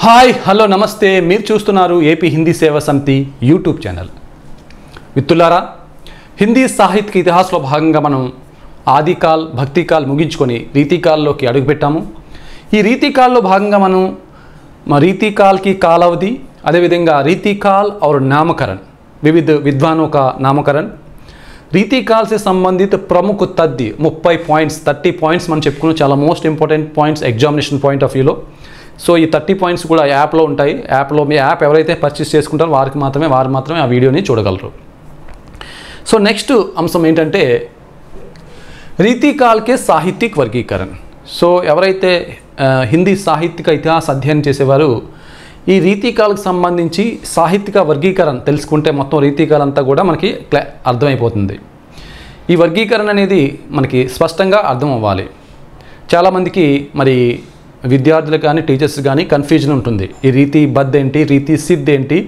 Hi hello నమస్తే మీరు చూస్తున్నారు ఏపీ హిందీ సేవా సమితి యూట్యూబ్ ఛానల్. మిత్రులారా, హిందీ సాహిత్య ఇతిహాసంలో భాగంగా మనం ఆదికాల్ భక్తికాల్ ముగించుకొని రీతికాల్లోకి అడుగుపెట్టాము. ఈ రీతికాల్లో భాగంగా మనం रीतिकाल की कालावधि अदेविधंगा रीतिकाल और नामकरण विविध विद्वानों का नामकरण रीतिकाल से संबंधित प्रमुख तथ्य 30 पॉइंट्स 30 पॉइंट्स మనం చెప్పుకున్న చాలా most important points examination point of వ్యూలో. సో ఈ 30 పాయింట్స్ కూడా యాప్లో ఉంటాయి. యాప్లో మీ యాప్ ఎవరైతే పర్చేస్ చేసుకుంటారో వారు మాత్రమే ఆ వీడియోని చూడగలరు. సో నెక్స్ట్ అంశం ఏంటంటే రీతికాల్ के साहित्यिक वर्गीकरण. సో ఎవరైతే హిందీ సాహిత్యక ఇతిహాస అధ్యయనం చేసేవారు ఈ రీతికాలకు సంబంధించి సాహిత్యక వర్గీకరణ తెలుసుకుంటే మొత్తం రీతికాల్ అంతా కూడా మనకి అర్థమైపోతుంది. ఈ వర్గీకరణ అనేది మనకి స్పష్టంగా అర్థం అవ్వాలి. చాలామందికి మరి విద్యార్థులకు కానీ టీచర్స్ కానీ కన్ఫ్యూజన్ ఉంటుంది. ఈ రీతి బద్ధ్ ఏంటి, రీతి సిద్ధ్ ఏంటి,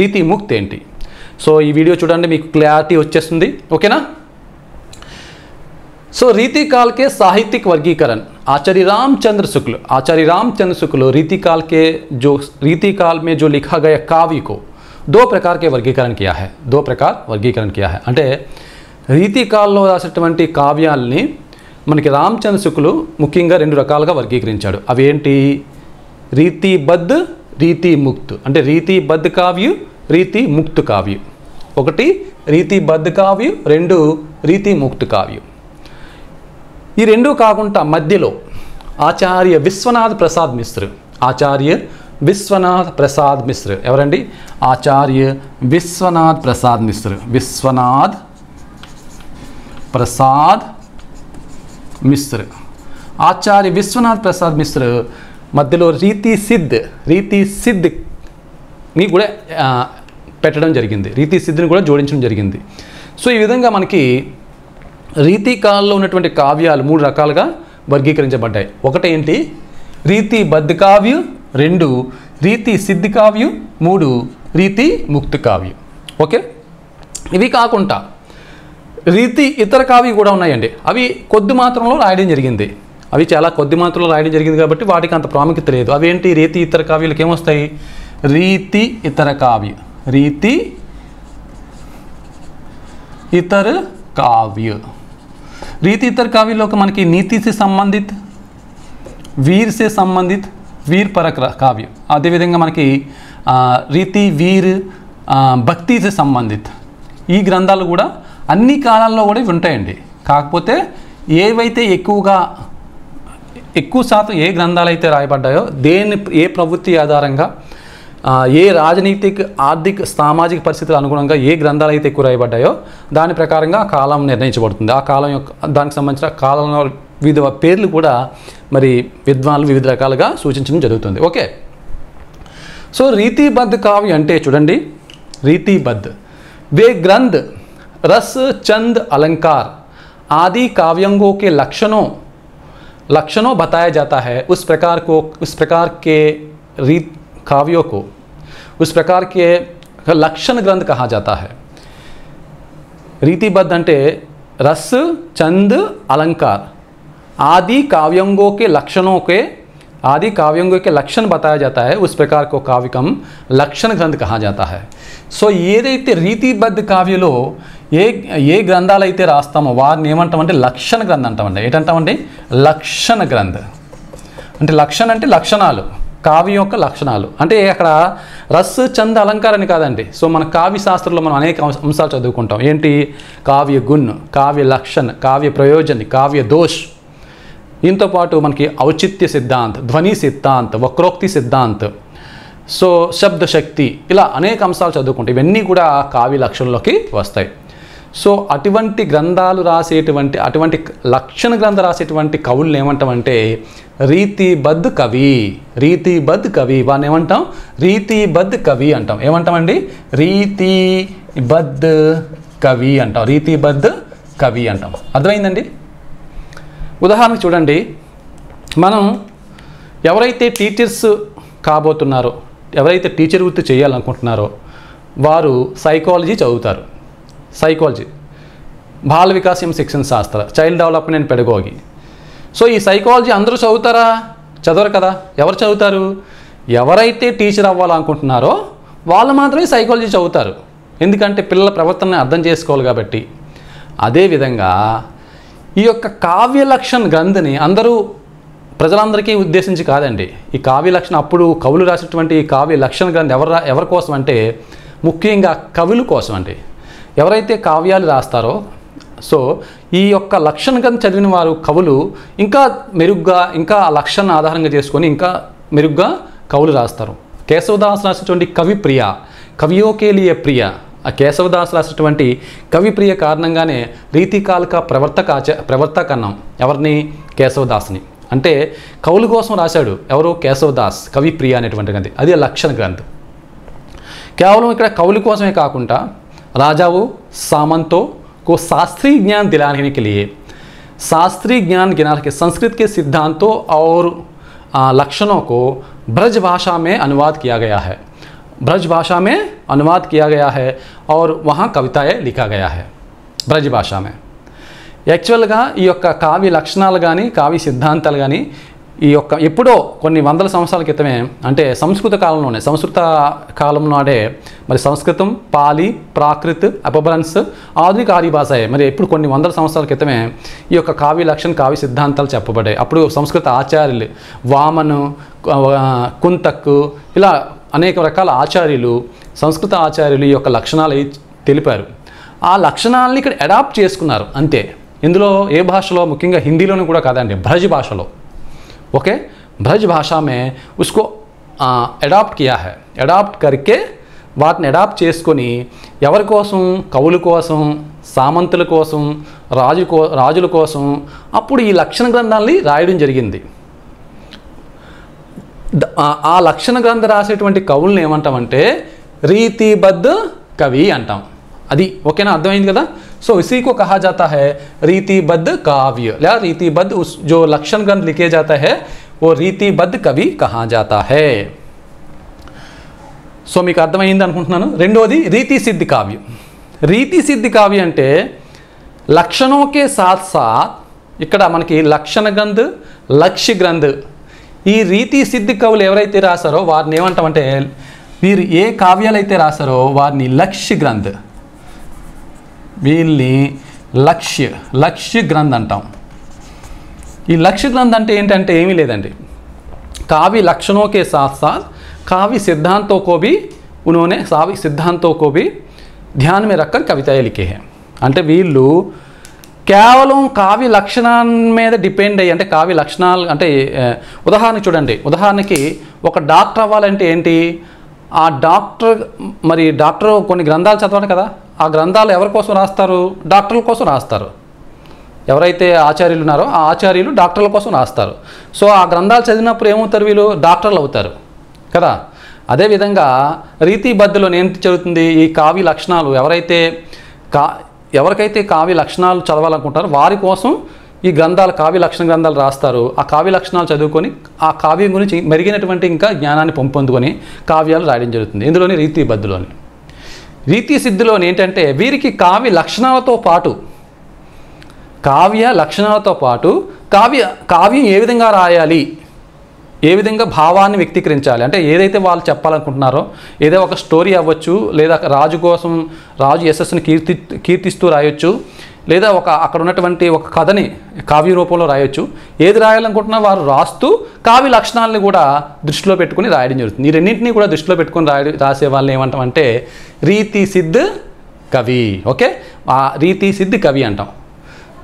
రీతి ముక్త్ ఏంటి. సో ఈ వీడియో చూడండి, మీకు క్లారిటీ వచ్చేస్తుంది. ఓకేనా? सो रीतिकाल के साहित्यिक वर्गीकरण आचार्य रामचंद्र शुक्ल रीतिकाल के जो रीतिकाल में जो लिखा गया काव्य को दो प्रकार के वर्गीकरण किया है. అంటే రీతికాల్లో రాసినటువంటి కావ్యాల్ని మనకి రామచంద్ర శుక్లు ముఖ్యంగా రెండు రకాలుగా వర్గీకరించాడు. అవి ఏంటి? రీతి బద్ధ్, రీతి ముక్త్. అంటే రీతి బద్ధ్ కావ్య, రీతి ముక్త్ కావ్య. ఒకటి రీతి బద్ధ్ కావ్య, రెండు రీతి ముక్త్ కావ్య. ఈ రెండు కాకుండా మధ్యలో ఆచార్య విశ్వనాథ్ ప్రసాద్ మిశ్ర ఎవరండి? ఆచార్య విశ్వనాథ్ ప్రసాద్ ఆచార్య విశ్వనాథ్ ప్రసాద్ మిశ్ర మధ్యలో రీతి సిద్ధ్ని కూడా పెట్టడం జరిగింది. రీతి సిద్ధ్ని కూడా జోడించడం జరిగింది. సో ఈ విధంగా మనకి రీతికాల్లో ఉన్నటువంటి కావ్యాలు మూడు రకాలుగా వర్గీకరించబడ్డాయి. ఒకటి ఏంటి? రీతి బద్ధ్ కావ్య, రెండు రీతి సిద్ధ్ కావ్య, మూడు రీతి ముక్త్ కావ్య. ఓకే, ఇవి కాకుండా రీతి ఇతర కావ్య కూడా ఉన్నాయండి. అవి కొద్ది మాత్రంలో రాయడం జరిగింది. చాలా కొద్ది మాత్రంలో రాయడం జరిగింది కాబట్టి వాటికి అంత ప్రాముఖ్యత లేదు. అవేంటి? రీతి ఇతర కావ్యాలకు ఏమొస్తాయి? రీతి ఇతర కావ్య, రీతి ఇతర काव्य. रीति इतर काव्य को मन की नीति से संबंधित, वीर से संबंधित वीर परक काव्य. अदे विधंगा मन की रीति वीर భక్తి से సంబంధిత ఈ గ్రంథాలు కూడా అన్ని కాలాల్లో కూడా ఉంటాయండి. కాకపోతే ఏవైతే ఎక్కువ శాతం ఏ గ్రంథాలు అయితే రాయబడ్డాయో, ఏ ప్రవృత్తి ఆధారంగా, ఏ రాజనీతిక ఆర్థిక సామాజిక పరిస్థితుల అనుగుణంగా ఏ గ్రంథాలు అయితే ఎక్కువ రాయబడ్డాయో దాని ప్రకారంగా కాలం నిర్ణయించబడుతుంది. ఆ కాలం యొక్క దానికి సంబంధించిన కాలంలో వివిధ పేర్లు కూడా మరి విద్వాన్లు వివిధ రకాలుగా సూచించడం జరుగుతుంది. ఓకే, సో రీతిబద్ధ కావ్య అంటే చూడండి, రీతిబద్ధ वे ग्रंथ रस चंद अलंकार आदि काव्यांगों के लक्षणों बताया जाता है. उस प्रकार के काव्यों को उस प्रकार के लक्षण ग्रंथ कहा जाता है. रीतिबद्ध अंटे रस चंद अलंकार आदि काव्यांगों के लक्षण बताया जाता है. उस प्रकार को काव्य कम लक्षण ग्रंथ कहा जाता है. సో ఏదైతే రీతిబద్ధ కావ్యలో ఏ గ్రంథాలు అయితే రాస్తామో వారిని ఏమంటామంటే లక్షణ గ్రంథ అంటామండి. ఏంటంటామండి? లక్షణ గ్రంథ అంటే లక్షణ అంటే లక్షణాలు, కావ్యం యొక్క లక్షణాలు. అంటే అక్కడ రస్ చంద అలంకారాన్ని కాదండి. సో మన కావ్య శాస్త్రంలో మనం అనేక అంశాలు చదువుకుంటాం. ఏంటి? కావ్య గుణ్, కావ్య లక్షణ, కావ్య ప్రయోజన్, కావ్య దోష్. దీంతో పాటు మనకి ఔచిత్య సిద్ధాంత్, ధ్వని సిద్ధాంత్, వక్రోక్తి సిద్ధాంత్, సో శబ్ద శక్తి, ఇలా అనేక అంశాలు చదువుకుంటాం. ఇవన్నీ కూడా కావ్య లక్షణంలోకి వస్తాయి. సో అటువంటి గ్రంథాలు రాసేటువంటి, అటువంటి లక్షణ గ్రంథ రాసేటువంటి కవుల్ని ఏమంటామంటే రీతిబద్ధ కవి. వారిని ఏమంటాం? రీతిబద్ధ కవి అంటాం. ఏమంటామండి? రీతిబద్ధ కవి అంటాం. అర్థమైందండి? ఉదాహరణకు చూడండి, మనం ఎవరైతే టీచర్స్ కాబోతున్నారో, ఎవరైతే టీచర్ వృత్తి చేయాలనుకుంటున్నారో వారు సైకాలజీ చదువుతారు. సైకాలజీ, బాల వికాసం శిక్షణ శాస్త్ర, child development and pedagogy. So ఈ సైకాలజీ అందరూ చదువుతారా? చదవరు కదా. ఎవరు చదువుతారు? ఎవరైతే టీచర్ అవ్వాలనుకుంటున్నారో వాళ్ళు మాత్రమే సైకాలజీ చదువుతారు, ఎందుకంటే పిల్లల ప్రవర్తనని అర్థం చేసుకోవాలి కాబట్టి. అదేవిధంగా ఈ యొక్క కావ్య లక్షణ గ్రంథిని అందరూ ప్రజలందరికీ ఉద్దేశించి కాదండి. ఈ కావ్య లక్షణ అప్పుడు కవులు రాసినటువంటి ఈ కావ్య లక్షణ గ్రంథం ఎవరి కోసం అంటే ముఖ్యంగా కవుల కోసం అండి. ఎవరైతే కావ్యాలు రాస్తారో సో ఈ యొక్క లక్షణ గ్రంథం చదివిన వారు కవులు ఇంకా మెరుగ్గా, ఇంకా ఆ లక్షణ ఆధారంగా చేసుకొని ఇంకా మెరుగ్గా కవులు రాస్తారు. కేశవదాస్ రాసినటువంటి కవి ప్రియ, కవియోకే లియే ప్రియ, ఆ కేశవదాస్ రాసినటువంటి కవి ప్రియ కారణంగానే రీతికాలిక ప్రవర్తక అన్నాం ఎవరిని? కేశవదాస్ని. అంటే కవుల కోసం రాశాడు ఎవరు? కేశవదాస్ కవి ప్రియ అనేటువంటి గ్రంథం, అది లక్షణ గ్రంథం. కేవలం ఇక్కడ కవుల కోసమే కాకుండా राजाओं सामंतों को शास्त्रीय ज्ञान दिलाने के लिए शास्त्रीय ज्ञान गिनाने के संस्कृत के सिद्धांतों और लक्षणों को ब्रज भाषा में अनुवाद किया गया है, ब्रज भाषा में अनुवाद किया गया है और वहाँ कविताएं लिखा गया है ब्रज भाषा में. యాక్చువల్గా ఈ యొక్క కావ్య లక్షణాలు కానీ కావ్య సిద్ధాంతాలు కానీ ఈ యొక్క ఎప్పుడో కొన్ని వందల సంవత్సరాల క్రితమే, అంటే సంస్కృత కాలం నాడే మరి సంస్కృతం, పాలి, ప్రాకృత్, అపభ్రంశ్, ఆధునిక ఆర్య భాషయే మరి ఎప్పుడు కొన్ని వందల సంవత్సరాల క్రితమే ఈ యొక్క కావ్య లక్షణ కావ్య సిద్ధాంతాలు చెప్పబడ్డాయి. అప్పుడు సంస్కృత ఆచార్యులు వామను, కుంతక్ ఇలా అనేక రకాల ఆచార్యులు, సంస్కృత ఆచార్యులు ఈ యొక్క లక్షణాలు తెలిపారు. ఆ లక్షణాలని ఇక్కడ అడాప్ట్ చేసుకున్నారు అంతే. ఇందులో ఏ భాషలో? ముఖ్యంగా హిందీలోనూ కూడా కాదండి, బ్రజ్ భాషలో. ओके, ब्रज भाषा में उसको अडॉप्ट किया है. अडॉप्ट करके వాటిని అడాప్ట్ చేసుకొని ఎవరి కోసం? కవుల కోసం, సామంతుల కోసం, రాజుల కోసం అప్పుడు ఈ లక్షణ గ్రంథాలని రాయడం జరిగింది. ఆ లక్షణ గ్రంథం రాసేటువంటి కవుల్ని ఏమంటామంటే రీతిబద్ధ కవి అంటాం. అది ఓకేనా? అర్థమైంది కదా? सो इसी को कहा जाता है रीतिबद्ध काव्य या रीतिबद्ध उस जो लक्षण ग्रंथ लिखे जाता है वो रीतिबद्ध कवि कहा जाता है. సో మీకు అర్థమైంది అనుకుంటున్నాను. రెండోది రీతి సిద్ధి కావ్యం. రీతి సిద్ధి కావ్యం అంటే లక్షణోं के साथ साथ ఇక్కడ మనకి లక్షణ గ్రంథ్, లక్ష్య గ్రంథ్, ఈ రీతి సిద్ధి కవులు ఎవరైతే రాశారో వారిని ఏమంటామంటే వీరు ఏ కావ్యాలు అయితే రాశారో వారిని లక్ష్య గ్రంథ్, వీళ్ళని లక్ష్య గ్రంథ్ అంటాం. ఈ లక్ష్య గ్రంథ్ అంటే ఏంటంటే ఏమీ లేదండి, काव्य लक्षणों के साथ साथ काव्य सिद्धांतों को भी उन्होंने काव्य सिद्धांतों को भी ध्यान में रखकर कविताएं लिखे हैं. అంటే వీళ్ళు కేవలం కావ్య లక్షణాల మీద డిపెండ్ అయ్యి, అంటే కావ్య లక్షణాలు అంటే ఉదాహరణ చూడండి, ఉదాహరణకి ఒక డాక్టర్ అవ్వాలంటే ఏంటి? ఆ డాక్టర్ కొన్ని గ్రంథాలు చదవాలి కదా, ఆ గ్రంథాలు ఎవరి కోసం రాస్తారు? డాక్టర్ల కోసం రాస్తారు. ఎవరైతే ఆచార్యులు ఉన్నారో ఆ ఆచార్యులు డాక్టర్ల కోసం రాస్తారు. సో ఆ గ్రంథాలు చదివినప్పుడు ఏమవుతారు? వీళ్ళు డాక్టర్లు అవుతారు కదా. అదేవిధంగా రీతిబద్ధలో ఏం జరుగుతుంది? ఈ కావ్య లక్షణాలు ఎవరికైతే కావ్య లక్షణాలు చదవాలనుకుంటారో వారి కోసం ఈ గ్రంథాలు, కావ్య లక్షణ గ్రంథాలు రాస్తారు. ఆ కావ్య లక్షణాలు చదువుకొని ఆ కావ్యం గురించి మెరుగైనటువంటి ఇంకా జ్ఞానాన్ని పొందుకొని కావ్యాలు రాయడం జరుగుతుంది. ఇందులోని రీతిబద్ధలోని. రీతి సిద్ధిలోని ఏంటంటే వీరికి కావ్య లక్షణాలతో పాటు కావ్యం ఏ విధంగా రాయాలి, ఏ విధంగా భావాన్ని వ్యక్తీకరించాలి, అంటే ఏదైతే వాళ్ళు చెప్పాలనుకుంటున్నారో ఏదో ఒక స్టోరీ అవ్వచ్చు, లేదా రాజు యశస్సుని కీర్తిస్తూ రాయొచ్చు, లేదా అక్కడ ఉన్నటువంటి ఒక కథని కావ్య రూపంలో రాయొచ్చు. ఏది రాయాలనుకుంటున్నా వారు రాస్తూ కావ్య లక్షణాలని కూడా దృష్టిలో పెట్టుకుని రాయడం జరుగుతుంది. ఈ రెండింటినీ కూడా దృష్టిలో పెట్టుకుని రాసే వాళ్ళని ఏమంటామంటే రీతి సిద్ధ కవి. ఓకే, ఆ రీతి సిద్ధ కవి అంటాం.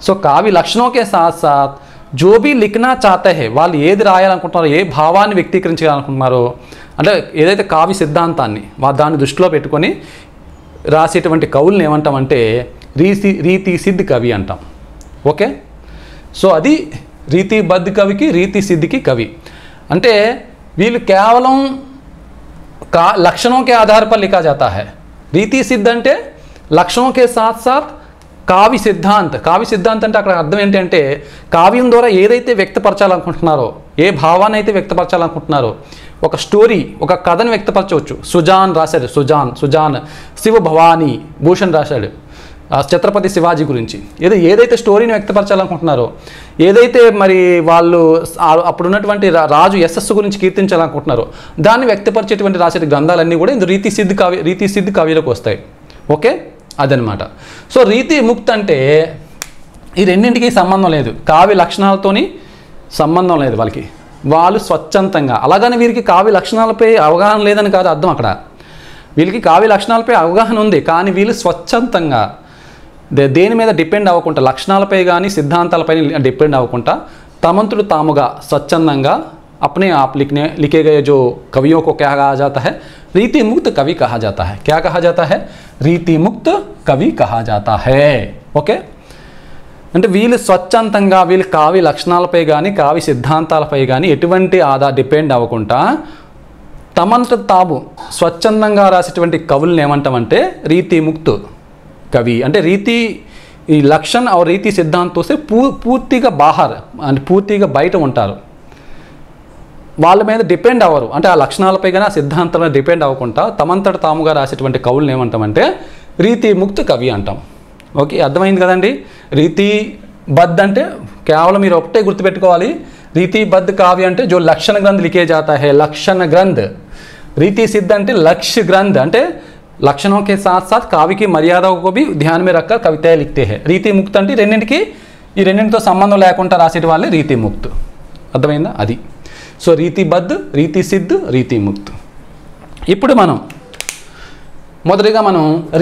సో కావ్య లక్షణों के साथ साथ जो भी लिखना चाहते हैं, వాళ్ళు ఏది రాయాలనుకుంటున్నారో, ఏ భావాన్ని వ్యక్తీకరించాలనుకుంటున్నారో, అంటే ఏదైతే కావ్య సిద్ధాంతాన్ని దాన్ని దృష్టిలో పెట్టుకొని రాసేటువంటి కవుల్ని ఏమంటామంటే రీతి సిద్ధ కవి అంటాం. ఓకే, సో అది రీతిబద్ధ కవికి రీతి సిద్ధికి కవి అంటే వీళ్ళు కేవలం लक्षणों के आधार पर लिखा जाता है. रीति सिद्ध అంటే లక్షణों के साथ साथ కావ్య సిద్ధాంత్ అంటే అక్కడ అర్థం ఏంటంటే కావ్యం ద్వారా ఏదైతే వ్యక్తపరచాలనుకుంటున్నారో, ఏ భావాన్ని అయితే వ్యక్తపరచాలనుకుంటున్నారో, ఒక స్టోరీ, ఒక కథను వ్యక్తపరచవచ్చు. సుజాన్ రాశాడు, సుజాన్ శివ భవానీ భూషణ్ రాశాడు. ఛత్రపతి శివాజీ గురించి ఏదైతే స్టోరీని వ్యక్తపరచాలనుకుంటున్నారో, ఏదైతే మరి వాళ్ళు అప్పుడున్నటువంటి రాజు యశస్సు గురించి కీర్తించాలనుకుంటున్నారో దాన్ని వ్యక్తపరిచేటువంటి రాసే గ్రంథాలన్నీ కూడా ఇందులో రీతి సిద్ధి కావ్యాలకు వస్తాయి. ఓకే, అదనమాట. సో రీతి ముక్తి అంటే ఈ రెండింటికి సంబంధం లేదు, కావ్య లక్షణాలతోని సంబంధం లేదు వాళ్ళకి. వాళ్ళు స్వచ్ఛందంగా, అలాగని వీరికి కావ్య లక్షణాలపై అవగాహన లేదని కాదు అర్థం. అక్కడ వీళ్ళకి కావ్య లక్షణాలపై అవగాహన ఉంది, కానీ వీళ్ళు స్వచ్ఛందంగా దేని మీద డిపెండ్ అవ్వకుండా, లక్షణాలపై కానీ సిద్ధాంతాలపై డిపెండ్ అవ్వకుండా తమంతుడు తాముగా స్వచ్ఛందంగా अपने आप लिखे गए जो कवियों को क्या कहा जाता है, रीति मुक्त कवि कहा जाता है. क्या कहा जाता है? रीति मुक्त कवि कहा जाता है. ఓకే, అంటే వీళ్ళు స్వచ్ఛందంగా వీళ్ళు కావ్య లక్షణాలపై కానీ కావ్య సిద్ధాంతాలపై కానీ ఎటువంటి డిపెండ్ అవ్వకుండా తమంతట తాము స్వచ్ఛందంగా రాసేటువంటి కవులను ఏమంటామంటే రీతి ముక్త్ కవి. అంటే రీతి ఈ లక్షణ్ और రీతి సిద్ధాంతో పూర్తిగా బాహర్ అంటే పూర్తిగా బయట ఉంటారు, వాళ్ళ మీద డిపెండ్ అవ్వరు. అంటే ఆ లక్షణాలపై కానీ ఆ సిద్ధాంతాల డిపెండ్ అవ్వకుండా తమంతట తాముగా రాసేటువంటి కవులను ఏమంటామంటే రీతి ముక్త్ కవి అంటాం. ఓకే, అర్థమైంది కదండి. రీతి బద్ధ్ అంటే కేవలం మీరు ఒకటే గుర్తుపెట్టుకోవాలి, రీతి బద్ధ్ కావ్య అంటే जो लक्षण ग्रंथ लिखे जाता है, लक्षण ग्रंथ. रीति सिद्ध అంటే लक्ष्य ग्रंथ, అంటే लक्षणों के साथ साथ काव्य की मर्यादाओं को भी ध्यान में रखकर कविताएं लिखते हैं. రీతి ముక్త్ అంటే రెండింటితో సంబంధం లేకుండా రాసేటి వాళ్ళే రీతి ముక్త్. అర్థమైందా? అది. సో రీతి బద్ధ్, రీతి సిద్ధ్, రీతి ముక్త్. ఇప్పుడు మనం మొదటిగా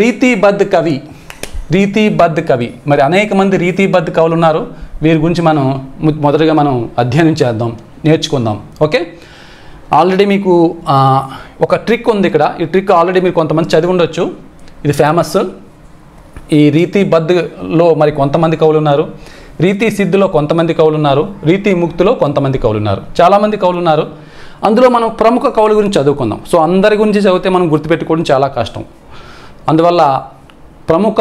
రీతిబద్ధ్ కవి, రీతిబద్ధ్ కవి, మరి అనేక మంది రీతిబద్ధ్ కవులు ఉన్నారు. వీరి గురించి మొదటిగా అధ్యయనం చేద్దాం, నేర్చుకుందాం. ఓకే, ఆల్రెడీ మీకు ఒక ట్రిక్ ఉంది ఇక్కడ. ఈ ట్రిక్ ఆల్రెడీ మీరు కొంతమంది చదివి ఉండొచ్చు, ఇది ఫేమస్. ఈ రీతిబద్ధ్లో మరి కొంతమంది కవులు ఉన్నారు, రీతి సిద్ధిలో కొంతమంది కవులు ఉన్నారు, రీతి ముక్తిలో కొంతమంది కవులు ఉన్నారు, చాలామంది కవులు ఉన్నారు. అందులో మనం ప్రముఖ కవుల గురించి చదువుకుందాం. సో అందరి గురించి చదివితే మనం గుర్తుపెట్టుకోవడం చాలా కష్టం. అందువల్ల ప్రముఖ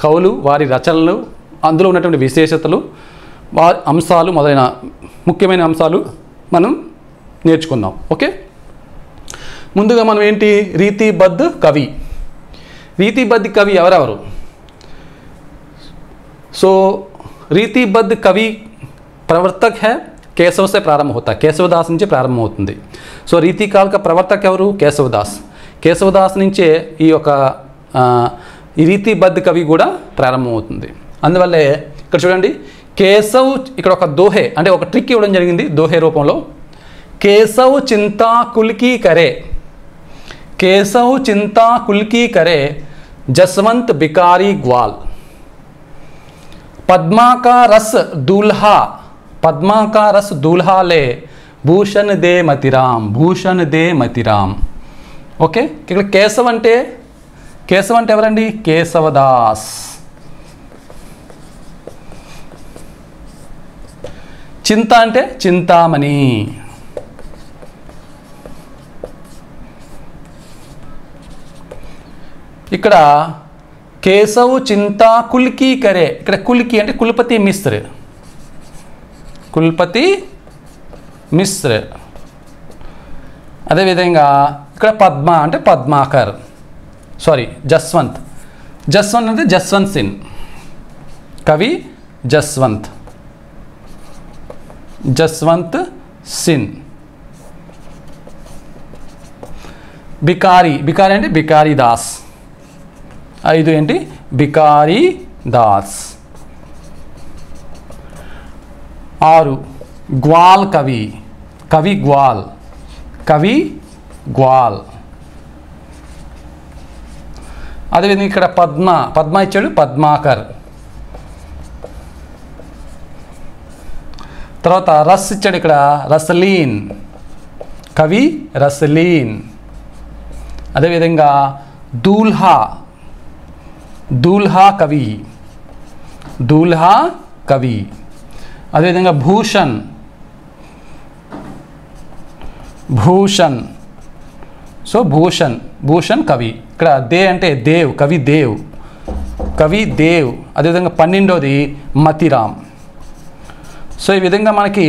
కవులు, వారి రచనలు, అందులో ఉన్నటువంటి విశేషతలు, వారి అంశాలు, మొదలైన ముఖ్యమైన అంశాలు మనం నేర్చుకుందాం. ఓకే, ముందుగా మనం ఏంటి రీతిబద్ధ్ కవి. రీతిబద్ధ్ కవి ఎవరెవరు? సో రీతిబద్ధ్ కవి ప్రవర్తक है కేశవ से ప్రారంభ होता है, కేశవదాస్ నుంచి ప్రారంభం అవుతుంది. సో రీతికాల ప్రవర్తక ఎవరు? కేశవదాస్. కేశవదాస్ నుంచే ఈ రీతిబద్ధ్ కవి కూడా ప్రారంభమవుతుంది. అందువల్లే ఇక్కడ చూడండి, కేశవ్ ఇక్కడ ఒక దోహే అంటే ఒక ట్రిక్ ఇవ్వడం జరిగింది దోహే రూపంలో. కేశవ్ చింతా కుల్కి కరే, కేశవ్ చింతా కుల్కి కరే जसवंत बिकारी ग्वाल. पद्मा का रस दूल्हा, पद्मा का रस दूल्हा ले भूषण दे मतिराम, भूषण दे मतिराम. ఓకే, ఇక్కడ కేశవ్ అంటే ఎవరండి? కేశవదాస్. చింత అంటే చింతామణి. ఇక్కడ కేశవ్ చింతా కుల్కి కరే, ఇక్కడ కుల్కి అంటే కులపతి మిశ్ర, కుల్పతి మిశ్ర. అదేవిధంగా ఇక్కడ పద్మ అంటే పద్మాకర్, సారీ జస్వంత్. జస్వంత్ అంటే జస్వంత్ సిన్, కవి జస్వంత్, జస్వంత్ సిన్. బికారి, బికారి అంటే బికారి దాస్. ఐదు ఏంటి? బికారి దాస్. 6 గ్వాల్ కవి, కవి గ్వాల్, కవి గ్వాల్. అదేవిధంగా ఇక్కడ పద్మ, పద్మ ఇచ్చాడు పద్మాకర్. తర్వాత రస్ ఇచ్చాడు ఇక్కడ రసలీన్, కవి రసలీన్. అదేవిధంగా దూల్హా, దూల్హా కవి, దూల్హా కవి. అదేవిధంగా భూషణ్, భూషణ్. సో భూషణ్, భూషణ్ కవి. ఇక్కడ దే అంటే దేవ్, కవి దేవ్, కవి దేవ్. అదేవిధంగా 12వది మతిరామ్. సో ఈ విధంగా మనకి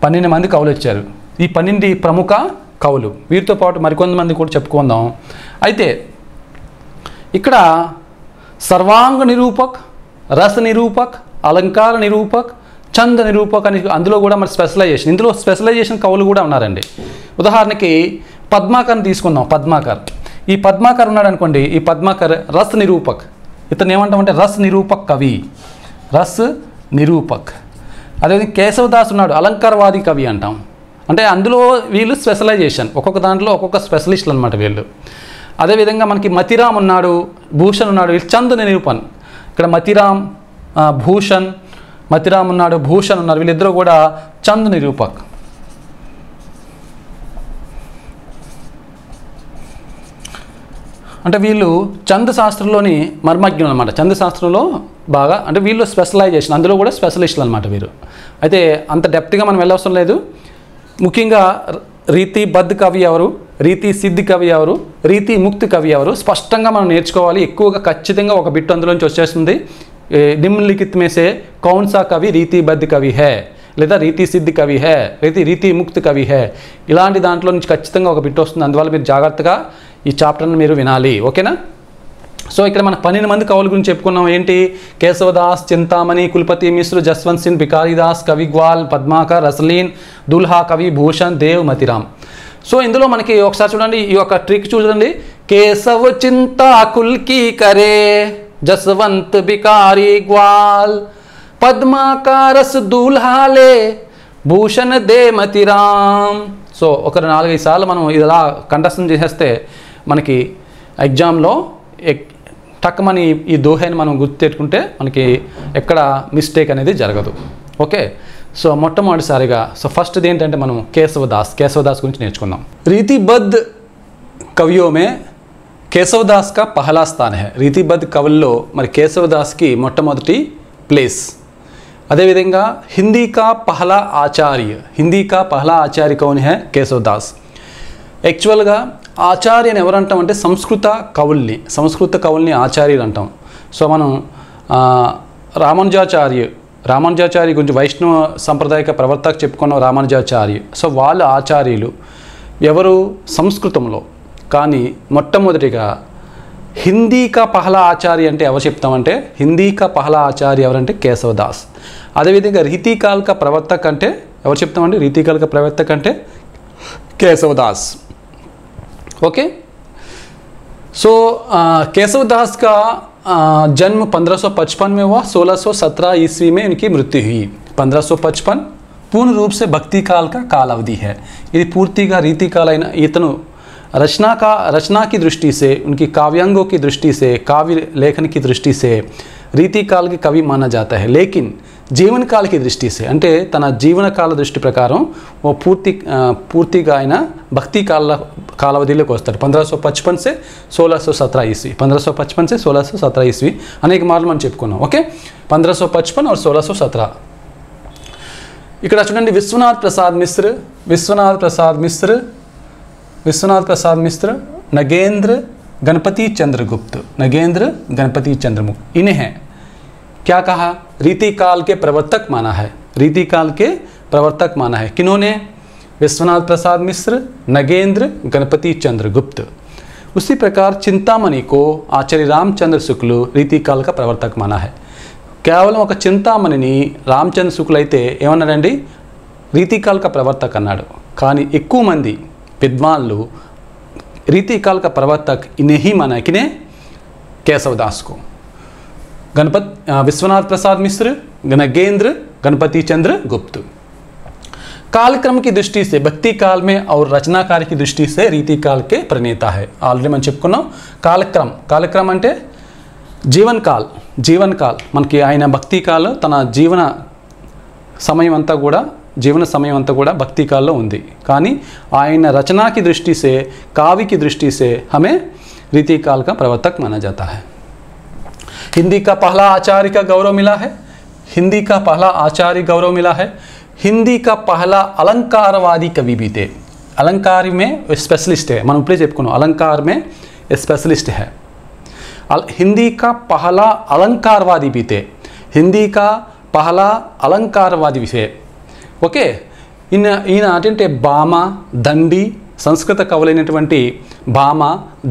12 మంది కవులు వచ్చారు. ఈ 12 ప్రముఖ కవులు. వీరితో పాటు మరికొంతమంది కూడా చెప్పుకుందాం. అయితే ఇక్కడ సర్వాంగ నిరూపక్, రస నిరూపక్, అలంకార నిరూపక్, చంద నిరూపక్ అని అందులో కూడా మరి స్పెషలైజేషన్, ఇందులో స్పెషలైజేషన్ కవులు కూడా ఉన్నారండి. ఉదాహరణకి పద్మాకర్ని తీసుకుందాం. పద్మాకర్, ఈ పద్మాకర్ ఉన్నాడు అనుకోండి, ఈ పద్మాకర్ రస్ నిరూపక్. ఇతను ఏమంటామంటే రస్ నిరూపక్ కవి, రస్ నిరూపక్. అదేవిధంగా కేశవదాస్ ఉన్నాడు, అలంకారవాది కవి అంటాం. అంటే అందులో వీళ్ళు స్పెషలైజేషన్, ఒక్కొక్క దాంట్లో ఒక్కొక్క స్పెషలిస్టులు అనమాట వీళ్ళు. అదేవిధంగా మనకి మతిరామ్ ఉన్నాడు, భూషణ్ ఉన్నాడు, వీళ్ళు చంద నిరూపణ్. ఇక్కడ మతిరామ్, భూషణ్, మతిరామ్ ఉన్నాడు, భూషణ్ ఉన్నారు, వీళ్ళిద్దరూ కూడా చంద నిరూపక్. అంటే వీళ్ళు చంద శాస్త్రంలోని మర్మజ్ఞులు అనమాట. చంద శాస్త్రంలో బాగా అంటే వీళ్ళు స్పెషలైజేషన్, అందులో కూడా స్పెషలిస్టులు అనమాట వీరు. అయితే అంత డెప్త్గా మనం వెళ్ళవసరం లేదు. ముఖ్యంగా రీతి బద్ధ కవి ఎవరు, రీతి సిద్ధి కవి ఎవరు, రీతి ముక్తి కవి ఎవరు స్పష్టంగా మనం నేర్చుకోవాలి. ఎక్కువగా ఖచ్చితంగా ఒక బిట్ అందులోంచి వచ్చేస్తుంది. నిమ్నలిఖిత్ में से कौन सा कवि रीतिबद्ध कवि है, లేదా రీతి సిద్ధి కవి హే, రీతి ముక్తి కవి హే, ఇలాంటి దాంట్లో నుంచి ఖచ్చితంగా ఒక బిట్ వస్తుంది. అందువల్ల మీరు జాగ్రత్తగా ఈ చాప్టర్ని మీరు వినాలి. ఓకేనా? సో ఇక్కడ మన 12 మంది కవుల గురించి చెప్పుకున్నాం. ఏంటి? కేశవదాస్, చింతామణి, కులపతి మిశ్ర, జస్వంత్ సింగ్, బికారీదాస్, కవిగ్వాల్, పద్మాకర్, రసలీన్, దుల్హా కవి, భూషణ్, దేవ్, మతిరామ్. సో ఇందులో మనకి ఒకసారి చూడండి, ఈ యొక్క ట్రిక్ చూడండి. కేశవ చింతా కుల్కి కరే, జస్వంత్ బికారీ గ్వాల్, పద్మాకర్ రస్ దుల్హాలే, భూషణ్ దే మతిరామ్. సో ఒక 4-5 సార్లు మనం ఇలా కంఠస్థం చేసేస్తే మనకి ఎగ్జామ్లో టక్మని ఈ దోహేని మనం గుర్తుపెట్టుకుంటే మనకి ఎక్కడ మిస్టేక్ అనేది జరగదు. ఓకే? సో మొట్టమొదటిసారిగా ఫస్ట్ది ఏంటంటే మనం కేశవదాస్ గురించి నేర్చుకుందాం. రీతిబద్ధ కవియోं में కేశవదాస్ కా పహలా స్థాన్ హై. రీతిబద్ధ కవుల్లో మరి కేశవదాస్కి మొట్టమొదటి ప్లేస్. అదేవిధంగా హిందీ కా పహలా ఆచార్య కౌన్ హై? కేశవదాస్. యాక్చువల్గా ఆచార్య అని ఎవరంటాం అంటే సంస్కృత కవుల్ని ఆచార్యులు అంటాం. సో మనం రామానుజాచార్య గురించి వైష్ణవ సంప్రదాయక ప్రవర్తక చెప్పుకున్న రామానుజాచార్య. సో వాళ్ళు ఆచార్యులు ఎవరు? సంస్కృతంలో. కానీ మొట్టమొదటిగా హిందీ కా పహలా ఆచార్య అంటే ఎవరు చెప్తామంటే హిందీ కా పహలా ఆచార్య ఎవరంటే కేశవదాస్. అదేవిధంగా రీతికాల్ కా ప్రవర్తక అంటే ఎవరు చెప్తామంటే రీతికాల్ కా ప్రవర్తక అంటే కేశవదాస్. ओके? सो केशवदास का जन्म 1555 में हुआ, 1617 ईस्वी में इनकी मृत्यु हुई. 1555 पूर्ण रूप से भक्ति काल का कालावधि है. ये पूर्ति का रीति काल है. इतनु रचना की दृष्टि से, उनकी काव्यांगों की दृष्टि से, काव्य लेखन की दृष्टि से रीति काल के कवि माना जाता है. लेकिन जीवन काल की दृष्टि से అంటే తన జీవన కాల దృష్టి ప్రకారం ఓ పూర్తిగా ఆయన భక్తి కాలావధిలోకి వస్తాడు. 1555 से 1617 ईस्वी, 1555 से 1617 ईस्वी అనేక మార్లు మనం చెప్పుకున్నాం. ఓకే? 1555 और 1617. ఇక్కడ చూడండి, విశ్వనాథ్ ప్రసాద్ మిశ్ర, नगेंद्र गणपति चंद्रगुप्त, इन्हें है क्या कहा? रीतिकाल के प्रवर्तक माना है. किन्होंने? विश्वनाथ प्रसाद मिश्र, नगेंद्र, गणपति चंद्रगुप्त. उसी प्रकार चिंतामणि को आचार्य रामचंद्र शुक्ल रीतिकाल का प्रवर्तक माना है. కేవలం ఒక చింతామణిని రామచంద్ర శుక్ల అయితే ఏమన్నాడండి? రీతికాల్ का प्रवर्तक అన్నాడు. కానీ ఎక్కువ మంది విద్వాన్లు रीतिकाल का प्रवर्तक इन्हें ही माना है. किन्हें? केशवदास को. विश्वनाथ प्रसाद मिश्र, नगेंद्र, गणपति चंद्र गुप्त. कालक्रम की दृष्टि से भक्ति काल में और रचनाकार की दृष्टि से रीतिकाल के प्रणेता है. ऑलरेडी మనం చెప్పుకున్నాం. కాలక్రమం అంటే జీవన్ కాల్ మనకి ఆయన భక్తి కాల్ తన జీవన సమయం అంతా కూడా భక్తి కాల్లో ఉంది. కానీ ఆయన रचना की दृष्टि से, काव्य की दृष्टि से हमें रीतिकाल का प्रवर्तक माना जाता है. हिंदी का पहला आचार्य का गौरव मिला है. हिंदी का पहला अलंकारवादी कवि भी थे. अलंकार में स्पेशलिस्ट है. మనం ఇప్పుడే చెప్పుకున్నాం अलंकार में स्पेशलिस्ट है. हिंदी का पहला अलंकारवादी भी थे. ఓకే? ఈయన అంటే భామ, దండి, సంస్కృత కవులైనటువంటి భామ,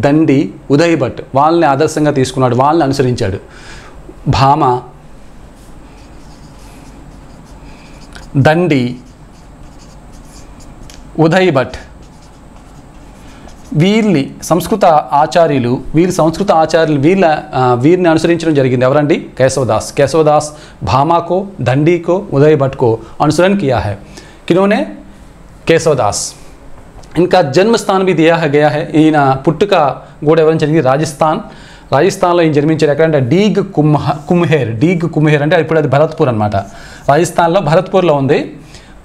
దండి, ఉదయ్ భట్ వాళ్ళని ఆదర్శంగా తీసుకున్నాడు, వాళ్ళని అనుసరించాడు. భామ, దండి, ఉదయ్ భట్ వీళ్ళని సంస్కృత ఆచార్యులు వీరిని అనుసరించడం జరిగింది. ఎవరండి? కేశవదాస్. కేశవదాస్ भामा को, दंडी को, उदय भट्ट को अनुसरण किया है. किन्होंने? केशवदास. इनका जन्म स्थान भी दिया गया है. ఈయన పుట్టుక కూడా ఎవరైనా జరిగింది? రాజస్థాన్లో ఈయన జన్మించారు. ఎక్కడంటే డీగ్ కుమ్హేర్ అంటే ఇప్పుడు అది భరత్పూర్ అనమాట. రాజస్థాన్లో భరత్పూర్లో ఉంది.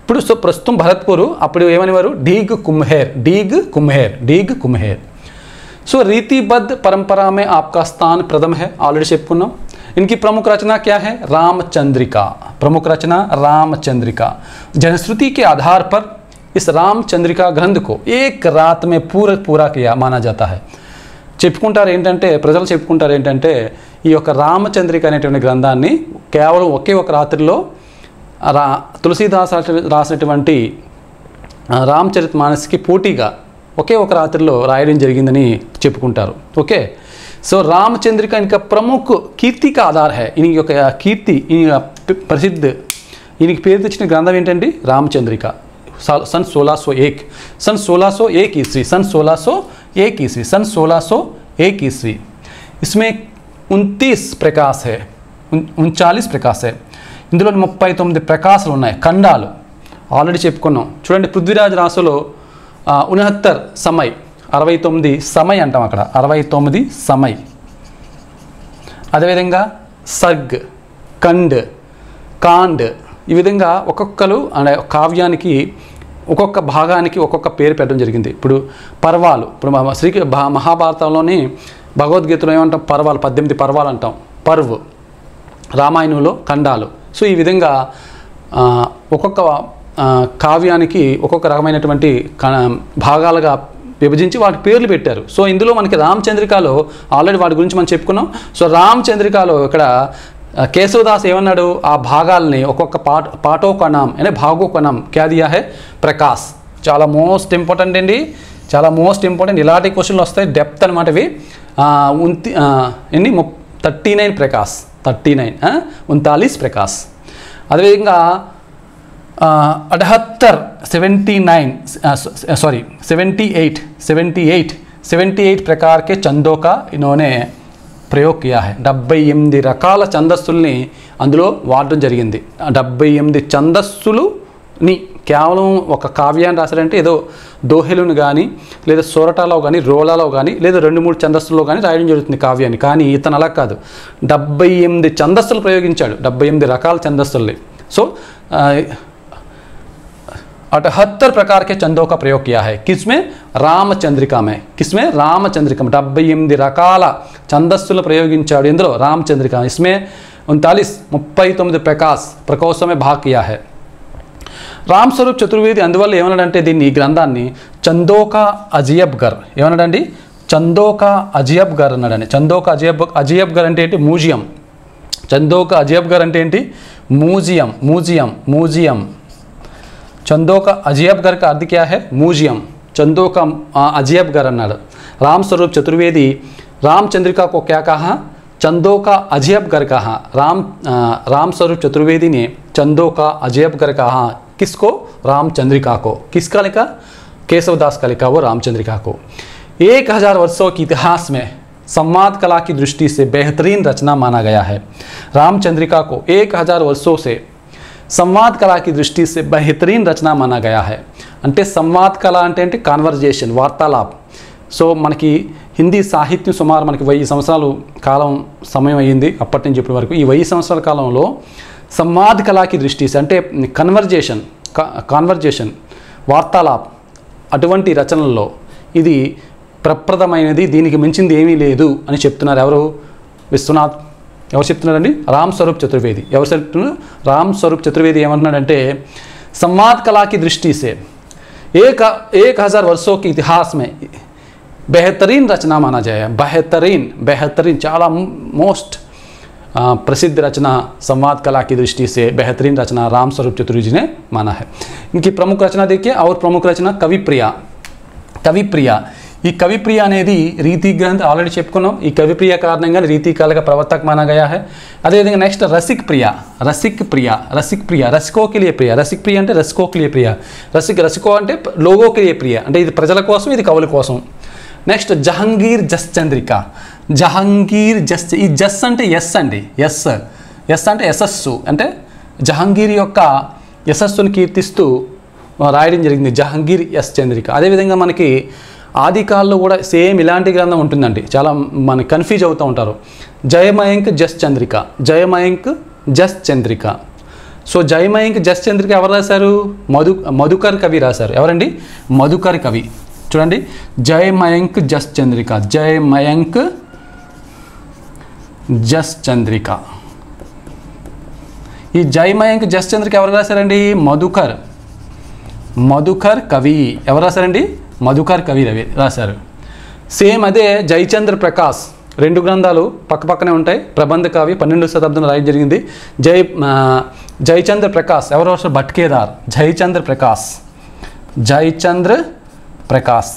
ఇప్పుడు ప్రస్తుతం భరత్పూర్, అప్పుడు ఏమనేవారు? डीग कुम्हेर. सो रीतिबद्ध परंपरा में आपका स्थान प्रथम है, ऑलरेडी చెప్పుకున్నాం. इनकी प्रमुख रचना क्या है? रामचंद्रिका. प्रमुख रचना रामचंद्रिका. जनश्रुति के आधार पर इस रामचंद्रिका ग्रंथ को एक रात में पूरा किया माना जाता है. చెప్పుకుంటారు ఏంటంటే, ప్రజలు చెప్పుకుంటారు ఏంటంటే, ఈ యొక్క రామచంద్రిక అనేటువంటి గ్రంథాన్ని కేవలం ఒకే ఒక రాత్రిలో తులసీదాస్ రాసినటువంటి రామచరిత్ మానస్కి పోటీగా ఒకే ఒక రాత్రిలో రాయడం జరిగిందని చెప్పుకుంటారు. ఓకే. సో రామచంద్రిక इनका प्रमुख कीर्ति का आधार है. इनकी యొక్క కీర్తి, ప్రసిద్ధ ఈయనకి పేరు తెచ్చిన గ్రంథం ఏంటండి? రామచంద్రిక. सन 1601 ईस्वी. इसमें 39 प्रकाश है. ఇందులో 39 ప్రకాశాలు ఉన్నాయి, ఖండాలు. ఆల్రెడీ చెప్పుకున్నాం. చూడండి, పృథ్వీరాజ్ రాసులో 69 సమయ్, 69 సమయ్ అంటాం అక్కడ, 69 సమయ్. అదేవిధంగా సర్గ్, కండ్, కాండ్, ఈ విధంగా ఒక్కొక్కరు అంటే కావ్యానికి ఒక్కొక్క భాగానికి ఒక్కొక్క పేరు పెట్టడం జరిగింది. ఇప్పుడు పర్వాలు, ఇప్పుడు మహాభారతంలోని భగవద్గీతలో ఏమంటాం? పర్వాలు, 18 పర్వాలు అంటాం. పర్వ్. రామాయణంలో ఖండాలు. సో ఈ విధంగా ఒక్కొక్క కావ్యానికి ఒక్కొక్క రకమైనటువంటి భాగాలుగా విభజించి వాటి పేర్లు పెట్టారు. సో ఇందులో మనకి రామచంద్రికలో ఆల్రెడీ వాటి గురించి మనం చెప్పుకున్నాం. సో రామచంద్రికలో ఇక్కడ కేశవదాస్ ఏమన్నాడు? ఆ భాగాల్ని ఒక్కొక్క పాటోకణం అంటే భాగోకణం క్యా దియా హై? ప్రకాశ్. చాలా మోస్ట్ ఇంపార్టెంట్ అండి, చాలా మోస్ట్ ఇంపార్టెంట్. ఇలాంటి క్వశ్చన్లు వస్తాయి, డెప్త్ అనమాట ఇవి. 39 ప్రకాశ్, 39 ప్రకాశ్. అదేవిధంగా 78 प्रकार के चंदों का इन्होंने ప్రయోగ్ కియా హై. 78 రకాల ఛందస్సుల్ని అందులో వాడడం జరిగింది. 78 ఛందస్సులుని కేవలం ఒక కావ్యాన్ని రాశారంటే ఏదో దోహెలను కానీ, లేదా సోరటాలో కానీ, రోలాలో కానీ, లేదా 2-3 ఛందస్సుల్లో కానీ రాయడం జరుగుతుంది కావ్యాన్ని. కానీ ఇతను అలా కాదు, 78 ఛందస్సులు ప్రయోగించాడు, 78 రకాల ఛందస్సుల్ని. సో 78 प्रकार के चंदों का प्रयोग किया है. किसमें? रामचंद्रिका में. किसमें? रामचंद्रिका में 78 రకాల ఛందస్సులు ప్రయోగించాడు ఇందులో రామచంద్రిక. इसमें 39 प्रकाशों में भाग किया है. రామ్ స్వరూప్ చతుర్వేది అందువల్ల ఏమన్నాడంటే దీన్ని, ఈ గ్రంథాన్ని చందోకా అజియబ్గర్ ఏమన్నాడండి? చందోకా అజియబ్గర్ అన్నాడండి. చందోకా అజియబ్గర్ అంటే ఏంటి? మ్యూజియం. చందోకా అజియబ్గర్ అంటే ఏంటి? म्यूजियम. चंदों का अजयबगर का अर्थ क्या है? म्यूजियम. चंदों का अजयबगर अन्नाडु. राम स्वरूप चतुर्वेदी रामचंद्रिका को क्या कहा? चंदों का अजयबगर कहा. राम स्वरूप चतुर्वेदी ने चंदों का अजयबगर कहा. किसको? रामचंद्रिका को. किसका लिखा? केशवदास का लिखा वो रामचंद्रिका को. 1000 वर्षों के इतिहास में संवाद कला की दृष्टि से बेहतरीन रचना माना गया है. रामचंद्रिका को 1000 वर्षों से संवाद कला की दृष्टि से बेहतरीन रचना माना गया है. అంటే సంవాద కళ అంటే ఏంటి? కాన్వర్జేషన్, వార్తాలాప్. సో మనకి హిందీ సాహిత్యం సుమారు మనకి 1000 సంవత్సరాలు కాలం సమయం అయ్యింది అప్పటి నుంచి ఇప్పటి వరకు. ఈ 1000 సంవత్సరాల కాలంలో సంవాద కళకి దృష్టి అంటే కాన్వర్జేషన్, వార్తాలాప్ అటువంటి రచనల్లో ఇది ప్రప్రదమైనది, దీనికి మించింది ఏమీ లేదు అని చెప్తున్నారు. ఎవరు? విశ్వనాథ్. ఎవరు చెప్తున్నారండి? రామ్ స్వరూప్ చతుర్వేది. ఎవరు చెప్తున్నారు? రామ్ స్వరూప్ చతుర్వేది ఏమంటున్నాడంటే संवाद कला की दृष्टि से 1000 वर्षों के इतिहास में बेहतरीन रचना माना जाए. बेहतरीन చాలా मोस्ट प्रसिद्ध रचना संवाद कला की दृष्टि से बेहतरीन रचना राम स्वरूप चतुर्वेदी ने माना है. इनकी प्रमुख रचना देखिए. और प्रमुख रचना కవిప్రియ. ఈ కవిప్రియ అనేది రీతి గ్రంథ ఆల్రెడీ చెప్పుకున్నాం. ఈ కవిప్రియ కారణంగా రీతికాల का प्रवर्तक माना गया है. అదేవిధంగా నెక్స్ట్ రసిక్ ప్రియ. రసికో కే లియే ప్రియ. రసిక్ ప్రియ అంటే రసికో కే లియే ప్రియ. రసికో అంటే లోగో కే లియే ప్రియ, అంటే ఇది ప్రజల కోసం, ఇది కవుల కోసం. Next Jahangir just Chandrika. ఈ జస్ అంటే ఎస్ అండి. ఎస్ అంటే యశస్సు, అంటే జహంగీర్ యొక్క యశస్సును కీర్తిస్తూ రాయడం జరిగింది జహంగీర్ ఎస్ చంద్రిక. అదేవిధంగా మనకి ఆది కాలంలో కూడా సేమ్ ఇలాంటి గ్రంథం ఉంటుందండి. చాలా మనకి కన్ఫ్యూజ్ అవుతూ ఉంటారు. జయమయాంక్ జస్ చంద్రిక. సో జయమయాంక్ జస్ చంద్రిక ఎవరు రాశారు? మధుకర్ కవి రాశారు. ఎవరండి? మధుకర్ కవి. చూడండి, జయమయాంక్ జస్ చంద్రిక. ఈ జయమయాంక్ జస్ చంద్రిక ఎవరు రాశారండి? మధుకర్ కవి. ఎవరు రాశారండి? మధుకర్ కవి రాశారు. సేమ్ అదే జయచంద్ర ప్రకాష్. రెండు గ్రంథాలు పక్కపక్కనే ఉంటాయి. ప్రబంధ కావ్య 12వ శతాబ్దంలో రాయడం జరిగింది. జయచంద్ర ప్రకాష్ ఎవరు రాశారు? భట్కేదార్. జయచంద్ర ప్రకాష్.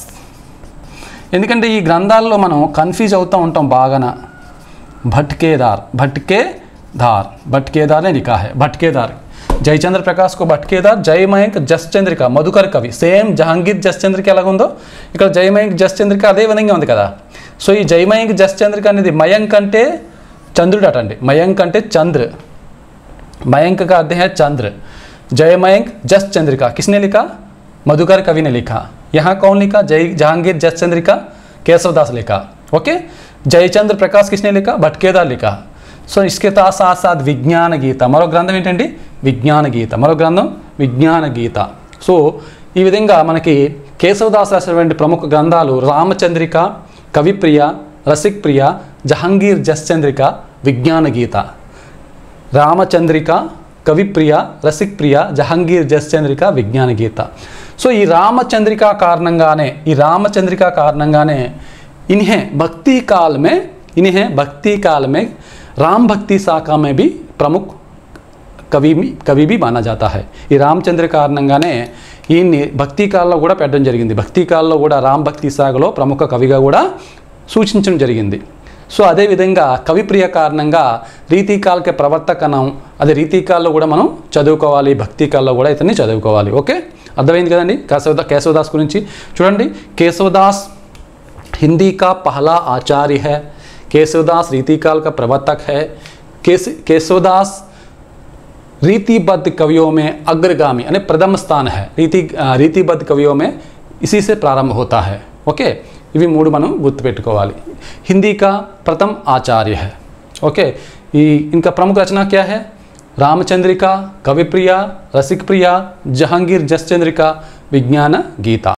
ఎందుకంటే ఈ గ్రంథాల్లో మనం కన్ఫ్యూజ్ అవుతూ ఉంటాం బాగా. भटकेदार ने लिखा है. भटकेदार जयचंद्र प्रकाश को भटकेदार. जयमयांक जस चंद्रिका मधुकर कवि. సేమ్ జహంగీర్ జస్ చంద్రిక ఎలాగుందో ఇక్కడ జయమయాంక్ జస్ చంద్రిక అదే విధంగా ఉంది కదా. సో ఈ జయమయాంక్ జస్ చంద్రిక అనేది మయాంక్ అంటే చంద్రుడు అటండి. మయాంక్ అంటే मयंक का अर्थ है चंद्र. जयमयांक जस चंद्रिका किसने लिखा? मधुकर कवि ने लिखा. यहाँ कौन लिखा? जहांगीर जस चंद्रिका केशवदास लिखा. ओके. जयचंद्र प्रकाश किसने लिखा? भटकेदार लिखा. సో ఇస్కే సాత్ సాత్ విజ్ఞాన గీత. మరో గ్రంథం ఏంటండి? విజ్ఞాన గీత. సో ఈ విధంగా మనకి కేశవదాస్ రాసినటువంటి ప్రముఖ గ్రంథాలు రామచంద్రిక, కవిప్రియ, రసిక్ ప్రియ, జహంగీర్ జస్ చంద్రిక, విజ్ఞాన గీత. రామచంద్రిక, కవిప్రియ, రసిక్ ప్రియ, జహంగీర్ జస్ చంద్రిక, విజ్ఞాన గీత. సో ఈ రామచంద్రిక కారణంగానే इन्हें भक्ति काल में राम भक्ति शाखा में भी प्रमुख कवि भी माना जाता है. ఈ రామచంద్ర కారణంగానే ఈయన్ని భక్తి కాలంలో కూడా పెట్టడం జరిగింది. భక్తి కాలంలో కూడా రామ్ భక్తి శాఖలో ప్రముఖ కవిగా కూడా సూచించడం జరిగింది. సో అదేవిధంగా కవిప్రియ కారణంగా రీతికాలకే ప్రవర్తకనం. అదే రీతికాల్లో కూడా మనం చదువుకోవాలి, భక్తి కాల్లో కూడా ఇతన్ని చదువుకోవాలి. ఓకే, అర్థమైంది కదండి కేశవదాస్ గురించి. చూడండి, కేశవదాస్ हिंदी का पहला आचार्य है. केशवदास रीतिकाल का प्रवर्तक है. केशवदास रीतिबद्ध कवियों में अग्रगामी यानी प्रथम स्थान है. रीतिबद्ध कवियों में इसी से प्रारंभ होता है. ओके, इवी मूड మనం గుర్తుపెట్టుకోవాలి. हिंदी का प्रथम आचार्य है. ओके, इनका प्रमुख रचना क्या है? रामचंद्रिका, कविप्रिया, रसिक प्रिया, जहांगीर जस चंद्रिका, विज्ञान गीता.